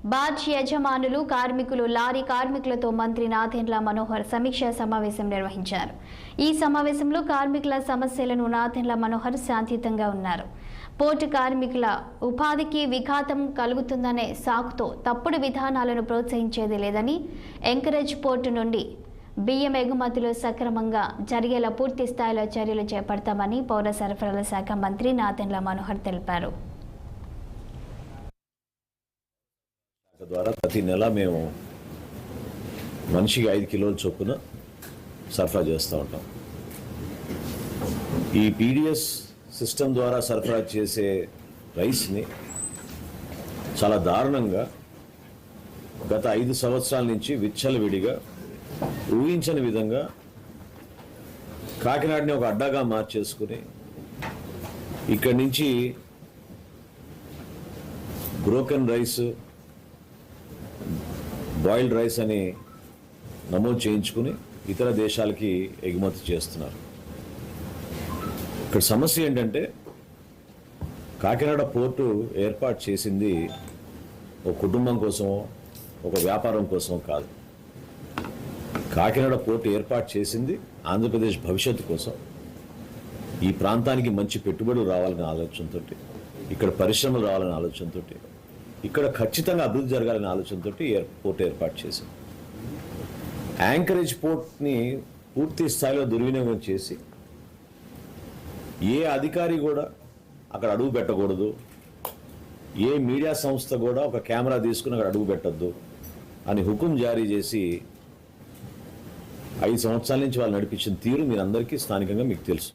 Barge యజమానులు, కార్మికులు, lorry కార్మికులతో మంత్రి నాదెండ్ల మనోహర్ సమీక్షా సమావేశం నిర్వహించారు. ఈ సమావేశంలో కార్మికుల సమస్యలను నాదెండ్ల మనోహర్ శాంతియుతంగా ఉన్నారు. పోర్టు కార్మికుల ఉపాధికి విఘాతం కలుగుతుందనే సాకుతో తప్పుడు విధానాలను ప్రోత్సహించేది లేదని, ఎంకరేజ్ పోర్టు నుండి బియ్యం ఎగుమతులు సక్రమంగా జరిగేలా పూర్తి స్థాయిలో చర్యలు చేపడతామని పౌర సరఫరాల శాఖ మంత్రి నాదెండ్ల మనోహర్ తెలిపారు. ద్వారా ప్రతి నెల మేము మనిషికి 5 కిలోల చొప్పున సరఫరా చేస్తూ ఉంటాం. ఈ పీడిఎస్ సిస్టమ్ ద్వారా సరఫరా చేసే రైస్ని చాలా దారుణంగా గత 5 సంవత్సరాల నుంచి విచ్చలవిడిగా ఊహించని విధంగా కాకినాడని ఒక అడ్డాగా మార్చేసుకుని ఇక్కడి నుంచి బ్రోకెన్ రైస్, బాయిల్డ్ రైస్ అని నమోదు చేయించుకుని ఇతర దేశాలకి ఎగుమతి చేస్తున్నారు. ఇక్కడ సమస్య ఏంటంటే కాకినాడ పోర్టు ఏర్పాటు చేసింది ఒక కుటుంబం కోసమో ఒక వ్యాపారం కోసమో కాదు. కాకినాడ పోర్టు ఏర్పాటు చేసింది ఆంధ్రప్రదేశ్ భవిష్యత్తు కోసం, ఈ ప్రాంతానికి మంచి పెట్టుబడులు రావాలనే ఆలోచనతో, ఇక్కడ పరిశ్రమలు రావాలనే ఆలోచనతో, ఇక్కడ ఖచ్చితంగా అభివృద్ధి జరగాలనే ఆలోచనతో పోర్ట్ ఏర్పాటు చేశాం. యాంకరేజ్ పోర్ట్ని పూర్తి స్థాయిలో దుర్వినియోగం చేసి ఏ అధికారి కూడా అక్కడ అడుగు పెట్టకూడదు, ఏ మీడియా సంస్థ కూడా ఒక కెమెరా తీసుకుని అక్కడ అడుగు పెట్టద్దు అని హుకుం జారీ చేసి 5 సంవత్సరాల నుంచి వాళ్ళు నడిపించిన తీరు మీరందరికీ స్థానికంగా మీకు తెలుసు.